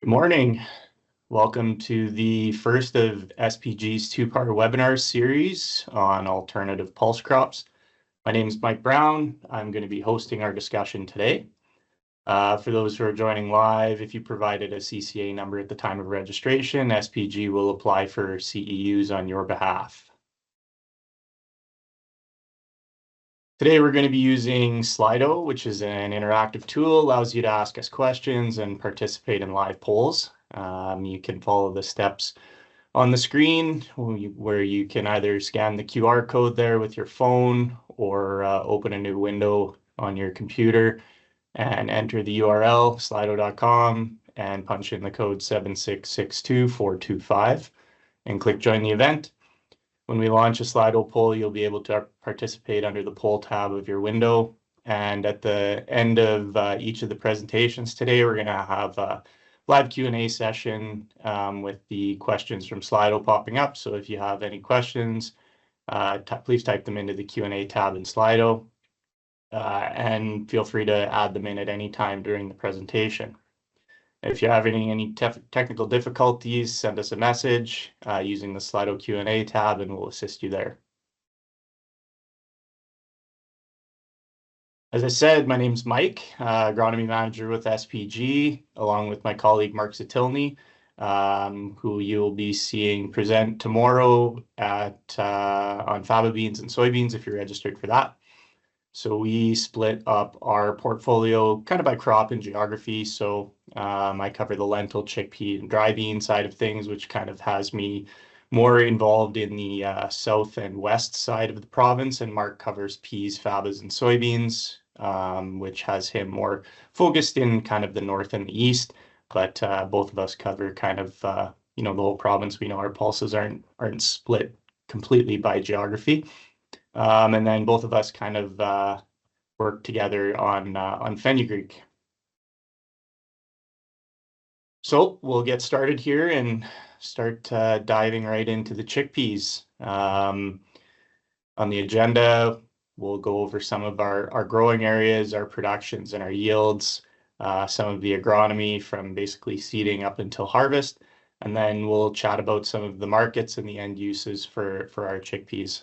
Good morning. Welcome to the first of SPG's two-part webinar series on alternative pulse crops. My name is Mike Brown. I'm going to be hosting our discussion today. For those who are joining live, if you provided a CCA number at the time of registration, SPG will apply for CEUs on your behalf. Today we're going to be using Slido, which is an interactive tool, allows you to ask us questions and participate in live polls. You can follow the steps on the screen where you can either scan the QR code there with your phone or open a new window on your computer and enter the URL slido.com and punch in the code 7662425 and click join the event. When we launch a Slido poll, you'll be able to participate under the poll tab of your window. And at the end of each of the presentations today, we're going to have a live Q&A session with the questions from Slido popping up. So if you have any questions, please type them into the Q&A tab in Slido. And feel free to add them in at any time during the presentation. If you're having any technical difficulties, send us a message using the Slido Q&A tab and we'll assist you there. As I said, my name's Mike, agronomy manager with SPG, along with my colleague Mark Zatilny, who you'll be seeing present tomorrow on faba beans and soybeans if you're registered for that. So we split up our portfolio kind of by crop and geography. So I cover the lentil, chickpea, and dry bean side of things, which kind of has me more involved in the south and west side of the province. And Mark covers peas, fabas, and soybeans, which has him more focused in kind of the north and the east. But both of us cover kind of the whole province. We know our pulses aren't split completely by geography. And then both of us kind of work together on fenugreek. So we'll get started here and start diving right into the chickpeas. On the agenda, we'll go over some of our growing areas, our productions and our yields, some of the agronomy from basically seeding up until harvest, and then we'll chat about some of the markets and the end uses for our chickpeas.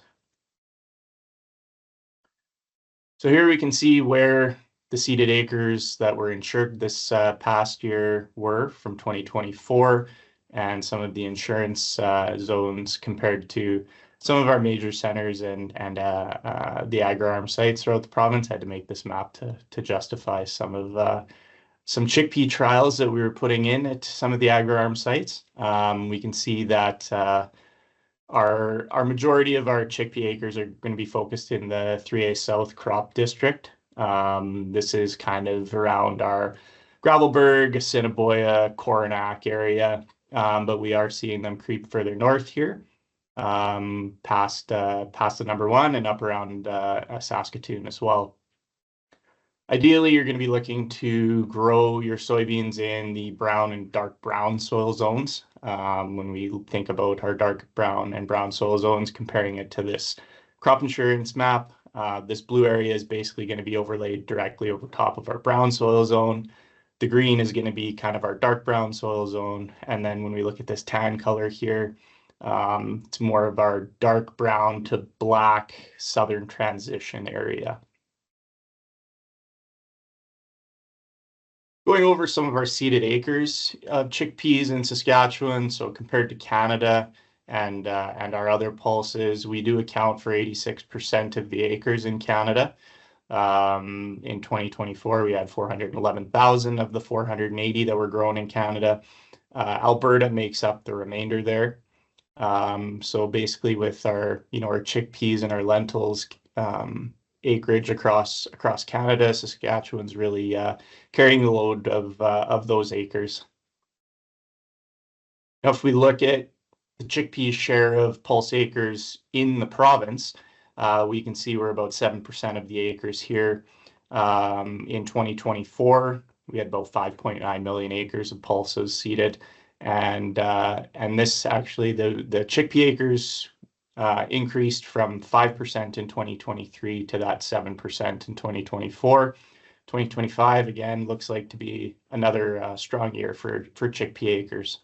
So here we can see where the seeded acres that were insured this past year were from 2024 and some of the insurance zones compared to some of our major centers and the agri-arm sites throughout the province. I had to make this map to justify some chickpea trials that we were putting in at some of the agri-arm sites. We can see that our majority of our chickpea acres are going to be focused in the 3A South crop district. This is kind of around our Gravelbourg, Assiniboia, Coronach area, but we are seeing them creep further north here, past the number one and up around Saskatoon as well. Ideally, you're going to be looking to grow your soybeans in the brown and dark brown soil zones. When we think about our dark brown and brown soil zones, comparing it to this crop insurance map, this blue area is basically going to be overlaid directly over top of our brown soil zone. The green is going to be kind of our dark brown soil zone. And then when we look at this tan color here, it's more of our dark brown to black southern transition area. Going over some of our seeded acres of chickpeas in Saskatchewan, so compared to Canada and our other pulses, we do account for 86% of the acres in Canada. In 2024, we had 411,000 of the 480 that were grown in Canada. Alberta makes up the remainder there. So basically with our chickpeas and our lentils, acreage across Canada, Saskatchewan's really carrying the load of those acres. Now, if we look at the chickpea share of pulse acres in the province, we can see we're about 7% of the acres here. In 2024, we had about 5.9 million acres of pulses seeded, and this actually the chickpea acres increased from 5% in 2023 to that 7% in 2024. 2025, again, looks like to be another strong year for chickpea acres.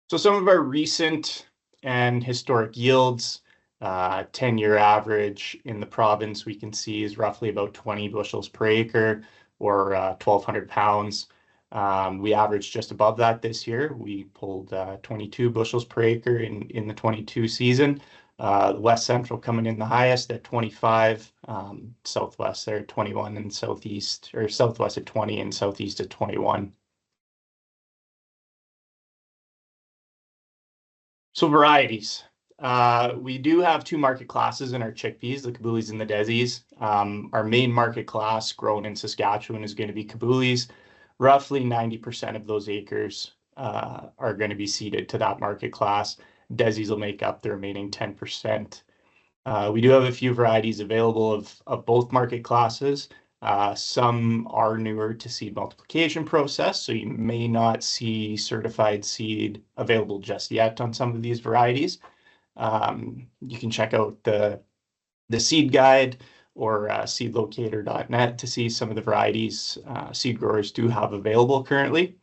So some of our recent and historic yields, 10-year average in the province, we can see is roughly about 20 bushels per acre, or 1,200 pounds. We averaged just above that this year. We pulled 22 bushels per acre in the 22 season. West Central coming in the highest at 25, Southwest there at 21, and Southeast, or Southwest at 20, and Southeast at 21. So varieties. We do have two market classes in our chickpeas, the Caboolies and the Desis. Our main market class grown in Saskatchewan is going to be Caboolies. Roughly 90% of those acres are going to be seeded to that market class. Desis will make up the remaining 10%. We do have a few varieties available of both market classes. Some are newer to seed multiplication process, so you may not see certified seed available just yet on some of these varieties. You can check out the seed guide or seedlocator.net to see some of the varieties seed growers do have available currently.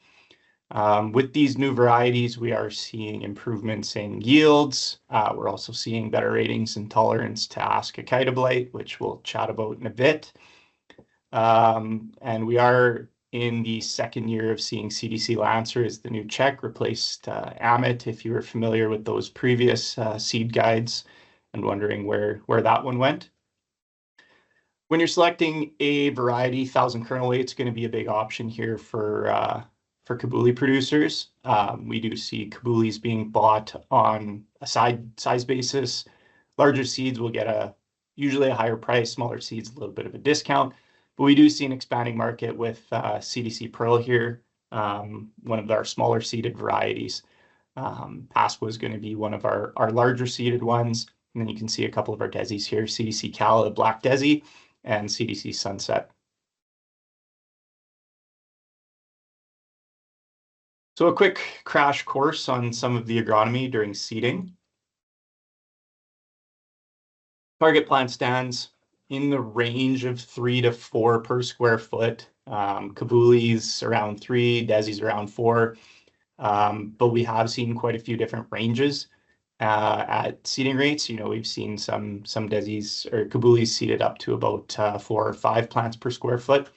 With these new varieties, we are seeing improvements in yields. We're also seeing better ratings and tolerance to ascochyta blight, which we'll chat about in a bit. And we are in the second year of seeing CDC Lancer as the new check replaced Amit, if you were familiar with those previous seed guides and wondering where that one went. When you're selecting a variety, 1,000 kernel weight is going to be a big option here for Kabuli producers. We do see Kabulis being bought on a size basis. Larger seeds will get usually a higher price, smaller seeds a little bit of a discount. But we do see an expanding market with CDC Pearl here, one of our smaller seeded varieties. Pasqua is going to be one of our larger seeded ones. And then you can see a couple of our Desis here, CDC Cala, Black Desi, and CDC Sunset. So a quick crash course on some of the agronomy during seeding. Target plant stands in the range of 3 to 4 per square foot. Kabulis around 3, Desis around 4. But we have seen quite a few different ranges at seeding rates. We've seen some Desis or Kabulis seeded up to about 4 or 5 plants per square foot.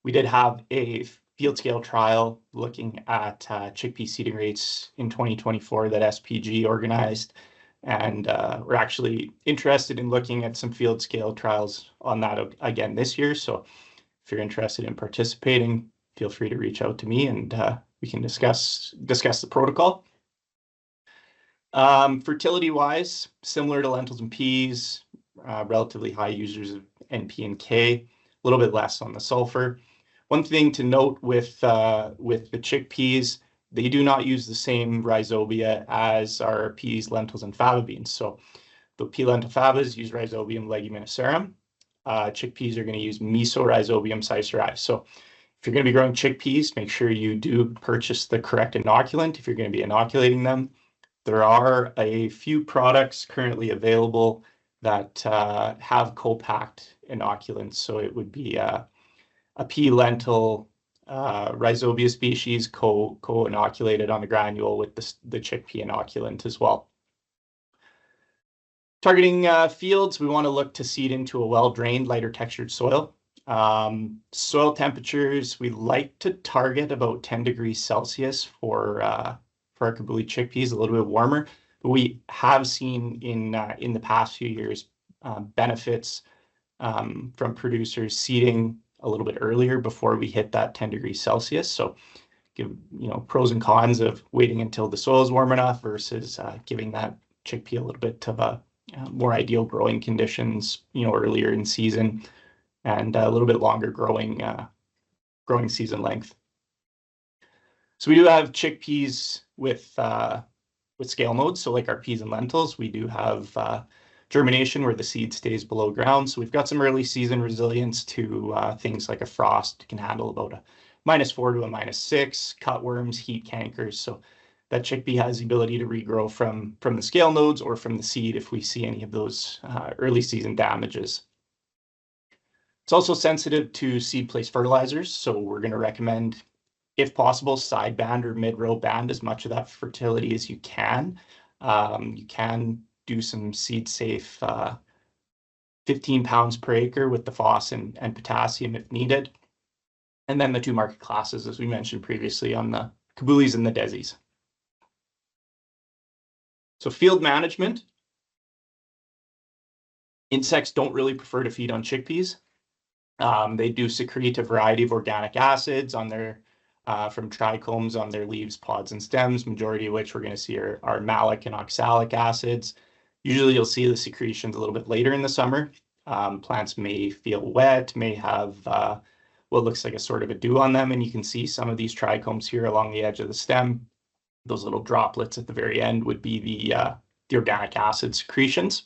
We did have a field scale trial looking at chickpea seeding rates in 2024 that SPG organized. And we're actually interested in looking at some field scale trials on that again this year. So if you're interested in participating, feel free to reach out to me and we can discuss the protocol. Fertility-wise, similar to lentils and peas, relatively high users of NP and K, a little bit less on the sulfur. One thing to note with the chickpeas, they do not use the same rhizobia as our peas, lentils, and fava beans. So the pea, lentil, favas use Rhizobium leguminosarum. Chickpeas are going to use Mesorhizobium caesari. So if you're going to be growing chickpeas, make sure you do purchase the correct inoculant if you're going to be inoculating them. There are a few products currently available that have co-packed inoculants. So it would be a pea, lentil, Rhizobia species co-inoculated on the granule with the chickpea inoculant as well. Targeting fields, we want to look to seed into a well-drained, lighter textured soil. Soil temperatures, we like to target about 10 degrees Celsius for our Kabuli chickpeas, a little bit warmer. But we have seen in the past few years benefits from producers seeding a little bit earlier before we hit that 10 degrees Celsius. So give pros and cons of waiting until the soil is warm enough versus giving that chickpea a little bit of a more ideal growing conditions, earlier in season, and a little bit longer growing season length. So we do have chickpeas with scale modes. So like our peas and lentils, we do have germination where the seed stays below ground. So we've got some early season resilience to things like a frost. It can handle about a -4 to a -6, cutworms, heat cankers. So that chickpea has the ability to regrow from the scale nodes or from the seed if we see any of those early season damages. It's also sensitive to seed place fertilizers, so we're going to recommend, if possible, side band or mid-row band as much of that fertility as you can. You can do some seed safe 15 pounds per acre with the phos and potassium if needed. And then the two market classes, as we mentioned previously, on the Kabulis and the Desis. So field management. Insects don't really prefer to feed on chickpeas. They do secrete a variety of organic acids on their from trichomes on their leaves, pods, and stems, majority of which we're going to see are malic and oxalic acids. Usually you'll see the secretions a little bit later in the summer. Plants may feel wet, may have what looks like a sort of a dew on them, and you can see some of these trichomes here along the edge of the stem. Those little droplets at the very end would be the organic acid secretions.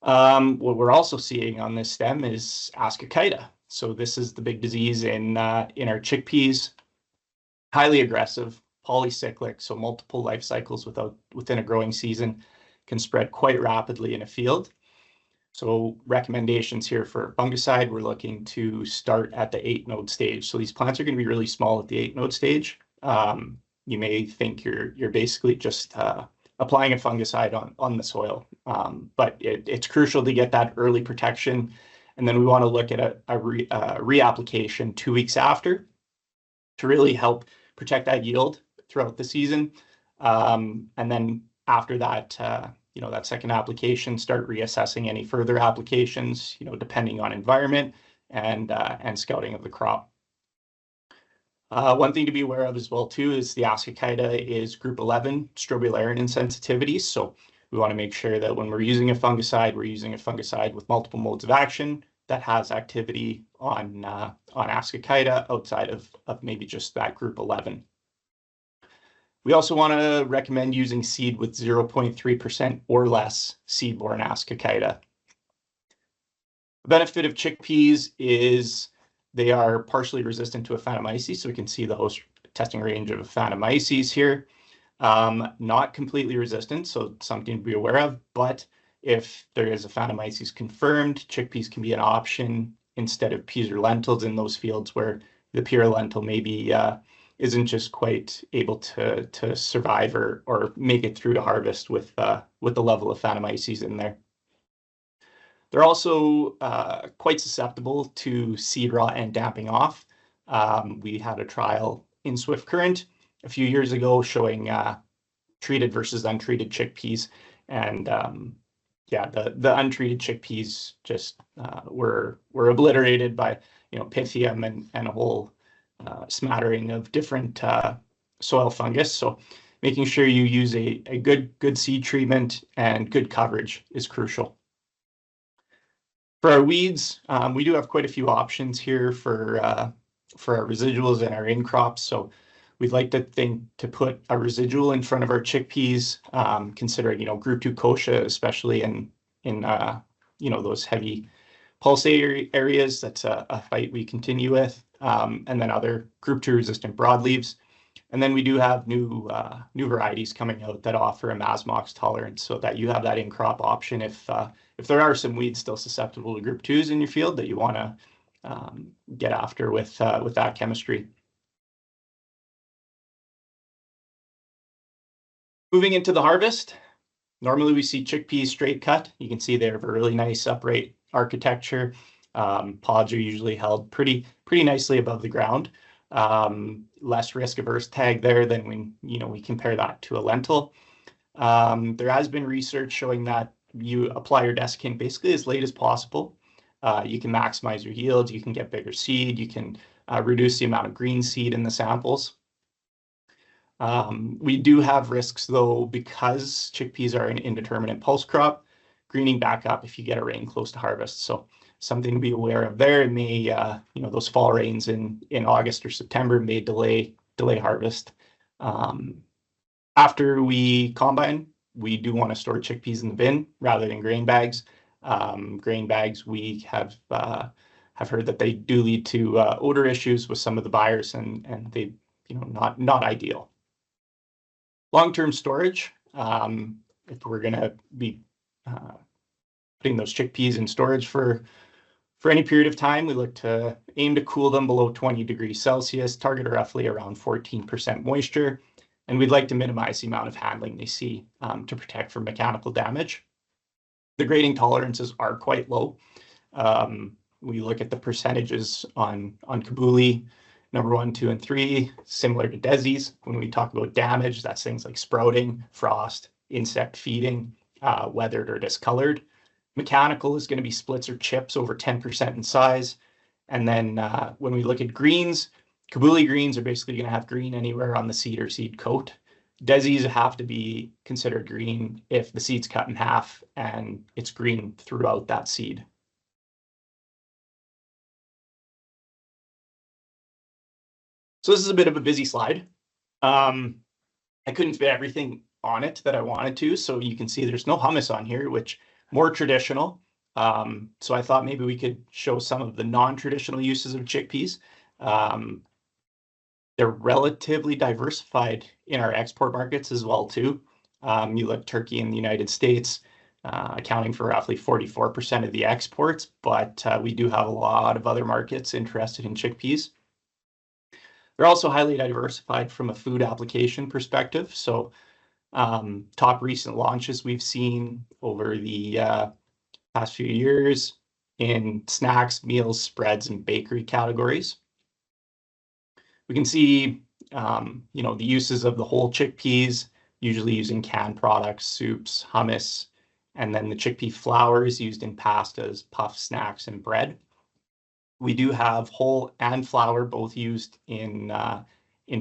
What we're also seeing on this stem is Ascochyta. So this is the big disease in our chickpeas. Highly aggressive, polycyclic, so multiple life cycles within a growing season, can spread quite rapidly in a field. So recommendations here for fungicide, we're looking to start at the 8-node stage. So these plants are going to be really small at the 8-node stage. You may think you're basically just applying a fungicide on the soil, but it's crucial to get that early protection. And then we want to look at a reapplication 2 weeks after to really help protect that yield throughout the season. And then after that, that second application, start reassessing any further applications, depending on environment and scouting of the crop. One thing to be aware of as well too is the Ascochyta is group 11 strobularin insensitivity. So we want to make sure that when we're using a fungicide, we're using a fungicide with multiple modes of action that has activity on Ascochyta outside of maybe just that group 11. We also want to recommend using seed with 0.3% or less seed-borne Ascochyta. The benefit of chickpeas is they are partially resistant to Aphanomyces, so we can see the host testing range of Aphanomyces here. Not completely resistant, so something to be aware of, but if there is Aphanomyces confirmed, chickpeas can be an option instead of peas or lentils in those fields where the pea or lentil maybe isn't just quite able to survive or make it through to harvest with the level of Aphanomyces in there. They're also quite susceptible to seed rot and damping off. We had a trial in Swift Current a few years ago showing treated versus untreated chickpeas, and the untreated chickpeas just were obliterated by Pythium and a whole smattering of different soil fungus. So making sure you use a good seed treatment and good coverage is crucial. For our weeds, we do have quite a few options here for our residuals and our in-crops. So we'd like to put a residual in front of our chickpeas, considering group 2 kochia, especially in those heavy pulse areas. That's a fight we continue with, and then other group 2 resistant broadleaves. And then we do have new varieties coming out that offer a Masmox tolerance, so that you have that in-crop option if there are some weeds still susceptible to group 2s in your field that you want to get after with that chemistry. Moving into the harvest, normally we see chickpeas straight cut. You can see they have a really nice upright architecture. Pods are usually held pretty nicely above the ground. Less risk averse tag there than when we compare that to a lentil. There has been research showing that you apply your desiccant basically as late as possible. You can maximize your yields, you can get bigger seed, you can reduce the amount of green seed in the samples. We do have risks though, because chickpeas are an indeterminate pulse crop, greening back up if you get a rain close to harvest. So something to be aware of there. It may, those fall rains in August or September may delay harvest. After we combine, we do want to store chickpeas in the bin rather than grain bags. Grain bags, we have heard that they do lead to odor issues with some of the buyers, and they, not ideal. Long-term storage, if we're going to be putting those chickpeas in storage for For any period of time, we look to aim to cool them below 20 degrees Celsius, target roughly around 14% moisture, and we'd like to minimize the amount of handling they see to protect from mechanical damage. The grading tolerances are quite low. We look at the percentages on Kabuli, number 1, 2, and 3, similar to Desi's. When we talk about damage, that's things like sprouting, frost, insect feeding, weathered or discolored. Mechanical is going to be splits or chips over 10% in size. And then when we look at greens, Kabuli greens are basically going to have green anywhere on the seed or seed coat. Desis have to be considered green if the seed's cut in half and it's green throughout that seed. So this is a bit of a busy slide. I couldn't fit everything on it that I wanted to, so you can see there's no hummus on here, which more traditional. So I thought maybe we could show some of the non-traditional uses of chickpeas. They're relatively diversified in our export markets as well too. You look Turkey and the United States, accounting for roughly 44% of the exports, but we do have a lot of other markets interested in chickpeas. They're also highly diversified from a food application perspective. So top recent launches we've seen over the past few years in snacks, meals, spreads, and bakery categories. We can see, the uses of the whole chickpeas, usually using canned products, soups, hummus, and then the chickpea flour is used in pastas, puffs, snacks, and bread. We do have whole and flour both used in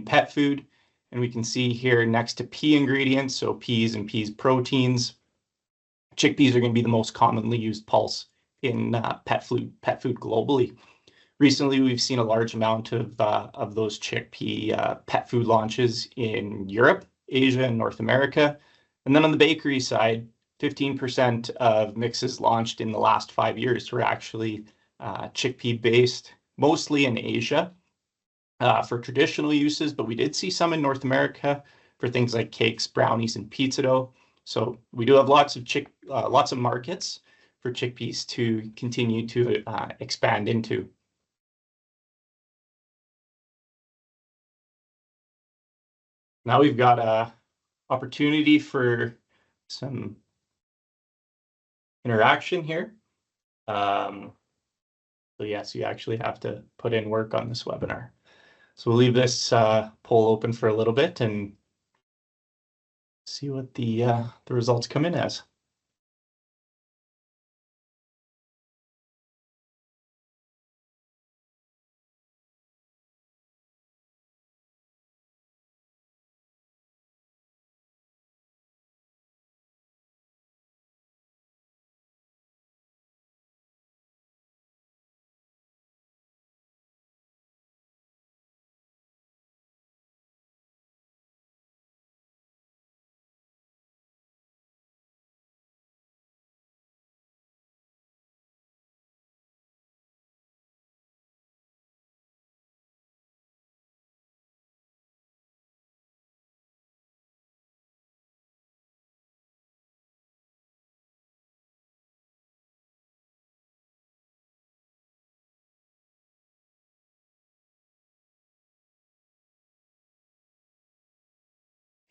pet food, and we can see here next to pea ingredients, so peas and peas proteins, chickpeas are going to be the most commonly used pulse in pet food globally. Recently, we've seen a large amount of those chickpea pet food launches in Europe, Asia, and North America. And then on the bakery side, 15% of mixes launched in the last 5 years were actually chickpea-based, mostly in Asia for traditional uses, but we did see some in North America for things like cakes, brownies, and pizza dough. So we do have lots of markets for chickpeas to continue to expand into. Now we've got a opportunity for some interaction here. So yes, you actually have to put in work on this webinar. So we'll leave this poll open for a little bit and see what the results come in as.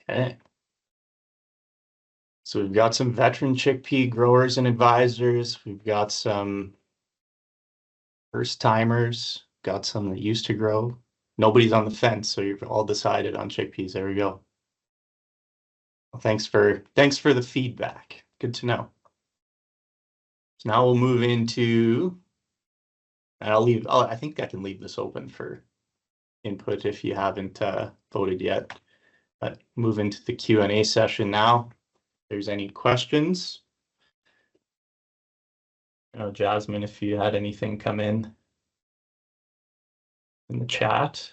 Okay. So we've got some veteran chickpea growers and advisors. We've got some first timers, got some that used to grow. Nobody's on the fence, so you've all decided on chickpeas. There we go. Well, thanks for the feedback. Good to know. So now we'll move into, and I think I can leave this open for input if you haven't voted yet. But move into the Q&A session now. If there's any questions. Jasmine, if you had anything come in the chat.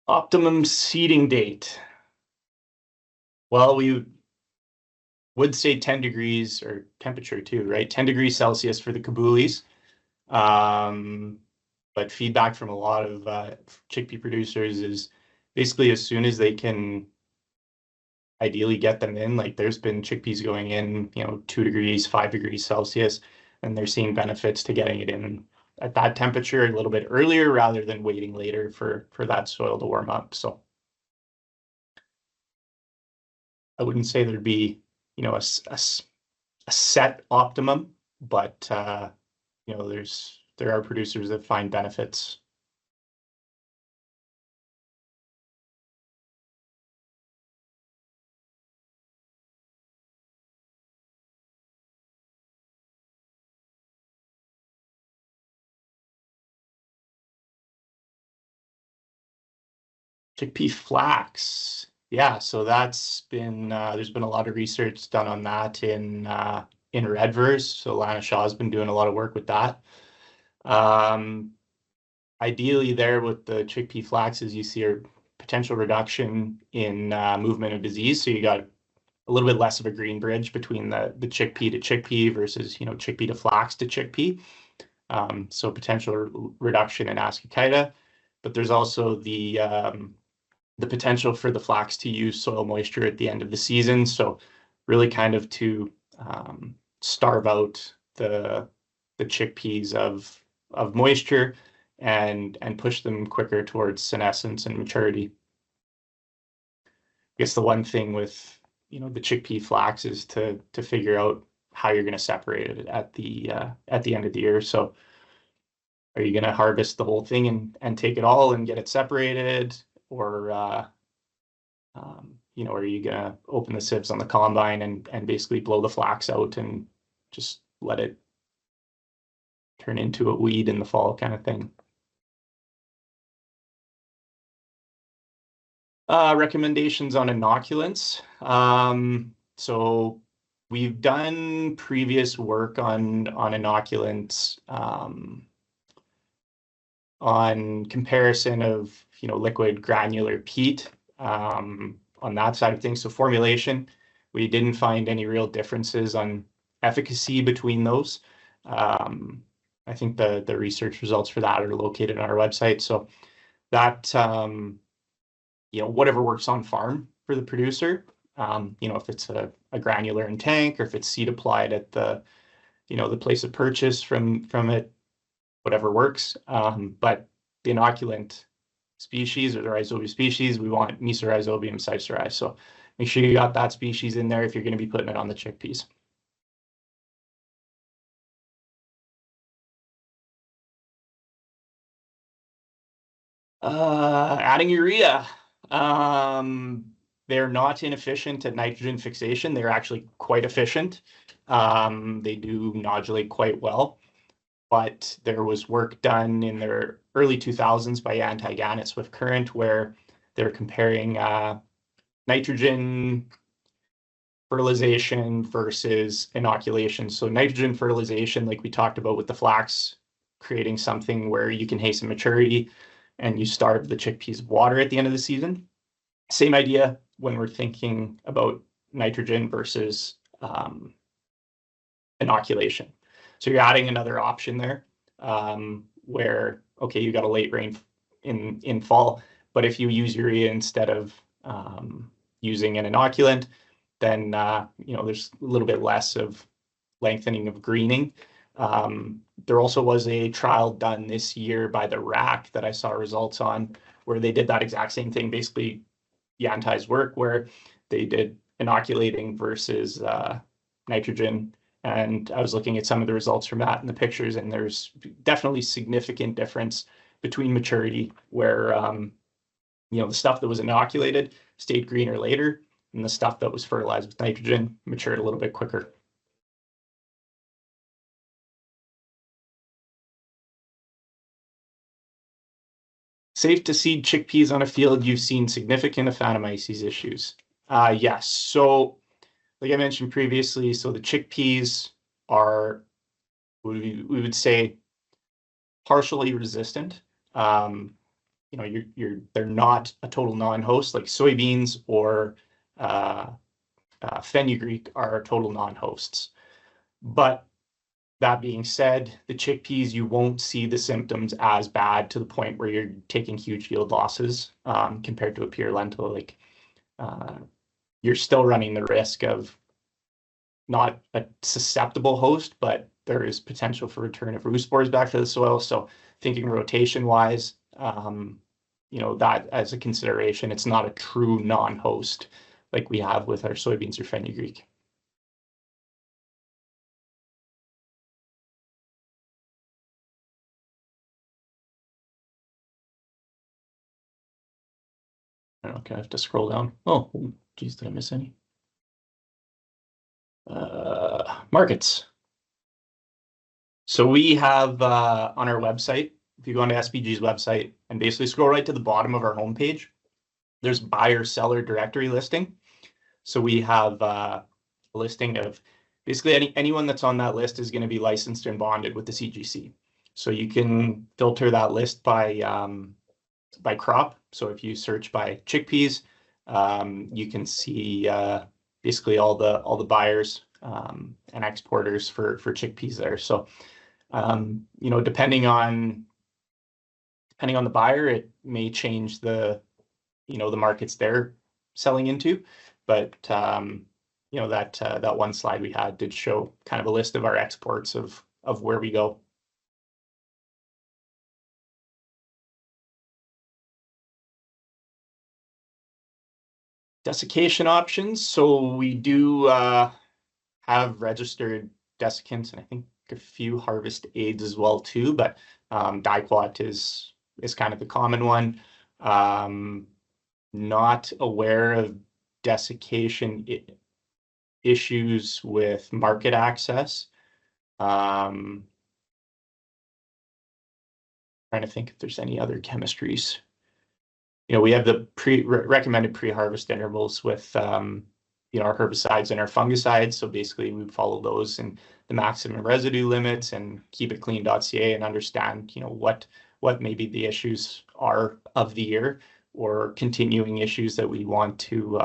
Optimum seeding date. Well, we would say 10 degrees or temperature too, right? 10 degrees Celsius for the Kabulis. But feedback from a lot of chickpea producers is basically as soon as they can ideally get them in. Like there's been chickpeas going in, 2 degrees, 5 degrees Celsius, and they're seeing benefits to getting it in at that temperature a little bit earlier rather than waiting later for that soil to warm up. So I wouldn't say there'd be, a set optimum, but there are producers that find benefits. Chickpea flax. Yeah, so that's been there's been a lot of research done on that in Redvers. So Lana Shaw's been doing a lot of work with that. Um, Ideally, there with the chickpea flaxes, you see a potential reduction in movement of disease. So you got a little bit less of a green bridge between the chickpea to chickpea versus chickpea to flax to chickpea. So potential reduction in ascochyta, but there's also the potential for the flax to use soil moisture at the end of the season. So really kind of to starve out the chickpeas of moisture and push them quicker towards senescence and maturity. I guess the one thing with the chickpea flax is to figure out how you're going to separate it at the end of the year. So are you going to harvest the whole thing and take it all and get it separated, or are you gonna open the sieves on the combine and basically blow the flax out and just let it turn into a weed in the fall kind of thing? Recommendations on inoculants. So we've done previous work on inoculants on comparison of liquid granular peat on that side of things. So formulation, we didn't find any real differences on efficacy between those. I think the research results for that are located on our website. So that whatever works on farm for the producer. If it's a granular in tank or if it's seed applied at the place of purchase from it, whatever works. But the inoculant species or the rhizobia species, we want Mesorhizobium sicerae. So make sure you got that species in there if you're going to be putting it on the chickpeas. Adding urea. They're not inefficient at nitrogen fixation. They're actually quite efficient. They do nodulate quite well. But there was work done in the early 2000s by Anti-Gannett Swift Current where they're comparing nitrogen fertilization versus inoculation. So nitrogen fertilization, like we talked about with the flax, creating something where you can hasten maturity and you starve the chickpeas of water at the end of the season. Same idea when we're thinking about nitrogen versus inoculation. So you're adding another option there where, okay, you got a late rain in fall, but if you use urea instead of using an inoculant, then there's a little bit less of lengthening of greening. There also was a trial done this year by the RAC that I saw results on where they did that exact same thing, basically Yanty's work, where they did inoculating versus nitrogen. And I was looking at some of the results from that in the pictures, and there's definitely significant difference between maturity where, the stuff that was inoculated stayed greener later, and the stuff that was fertilized with nitrogen matured a little bit quicker. Safe to seed chickpeas on a field you've seen significant Aphanomyces issues. Yes. So like I mentioned previously, so the chickpeas are, we would say, partially resistant. They're not a total non-host like soybeans or fenugreek are total non-hosts. But that being said, the chickpeas, you won't see the symptoms as bad to the point where you're taking huge yield losses compared to a pure lentil. Like you're still running the risk of not a susceptible host, but there is potential for return of root spores back to the soil. So thinking rotation wise, that as a consideration, it's not a true non-host like we have with our soybeans or fenugreek. Okay, I have to scroll down. Oh, geez, did I miss any? Markets. So we have on our website, if you go onto SPG's website and basically scroll right to the bottom of our homepage, there's buyer-seller directory listing. So we have a listing of basically anyone that's on that list is going to be licensed and bonded with the CGC. So you can filter that list by crop. So if you search by chickpeas, you can see basically all the buyers and exporters for chickpeas there. So depending on the buyer, it may change the markets they're selling into, but that one slide we had did show kind of a list of our exports of where we go. Desiccation options. So we do have registered desiccants and I think a few harvest aids as well too, but Diquat is kind of the common one. Not aware of desiccation issues with market access. Trying to think if there's any other chemistries. We have the recommended pre-harvest intervals with our herbicides and our fungicides. So basically we follow those and the maximum residue limits and keepitclean.ca and understand, what maybe the issues are of the year or continuing issues that we want to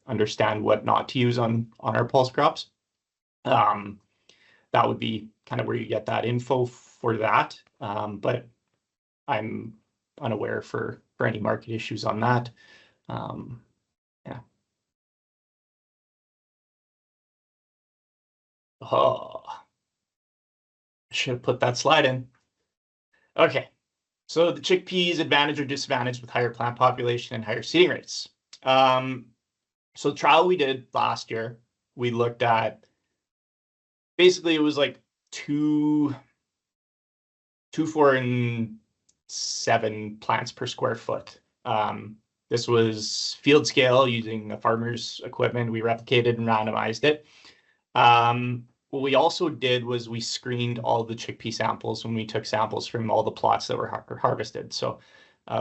understand what not to use on our pulse crops. That would be kind of where you get that info for that. But I'm unaware for any market issues on that. Yeah. Oh, I should have put that slide in. Okay. So the chickpeas advantage or disadvantage with higher plant population and higher seeding rates. So the trial we did last year, we looked at basically it was like 2, 4, and 7 plants per square foot. This was field scale using the farmer's equipment. We replicated and randomized it. What we also did was we screened all the chickpea samples when we took samples from all the plots that were harvested. So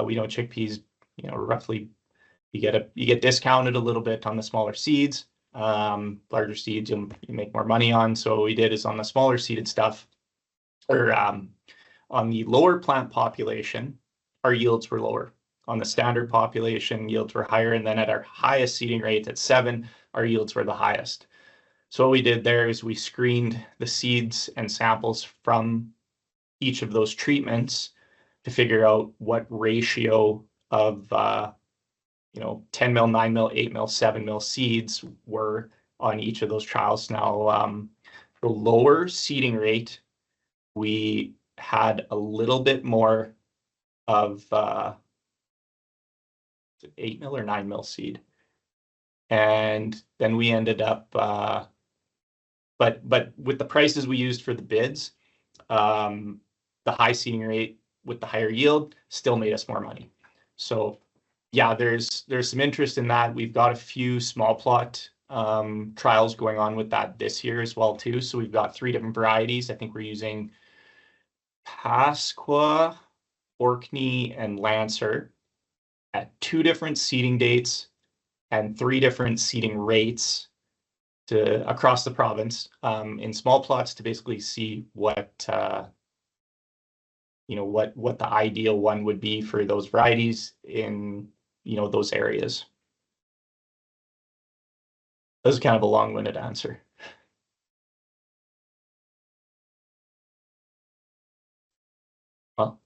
we know chickpeas, roughly you get discounted a little bit on the smaller seeds. Larger seeds you make more money on. So what we did is on the smaller seeded stuff, or on the lower plant population, our yields were lower. On the standard population, yields were higher, and then at our highest seeding rate at 7, our yields were the highest. So what we did there is we screened the seeds and samples from each of those treatments to figure out what ratio of 10 mil, 9 mil, 8 mil, 7 mil seeds were on each of those trials. Now, the lower seeding rate, we had a little bit more of 8 mil or 9 mil seed. And then we ended up, but with the prices we used for the bids, the high seeding rate with the higher yield still made us more money. So yeah, there's some interest in that. We've got a few small plot trials going on with that this year as well too. So we've got 3 different varieties. I think we're using Pasqua, Orkney, and Lancer at 2 different seeding dates and 3 different seeding rates across the province in small plots to basically see what the ideal one would be for those varieties in those areas. That was kind of a long-winded answer. Well,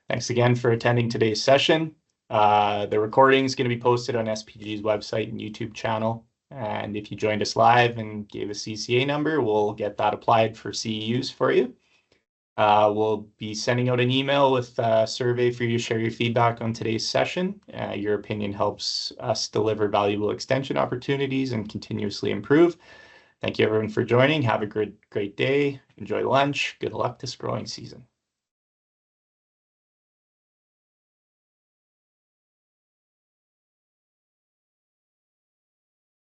thanks again for attending today's session. The recording is going to be posted on SPG's website and YouTube channel. And if you joined us live and gave a CCA number, we'll get that applied for CEUs for you. We'll be sending out an email with a survey for you to share your feedback on today's session. Your opinion helps us deliver valuable extension opportunities and continuously improve. Thank you everyone for joining. Have a great day. Enjoy lunch. Good luck this growing season.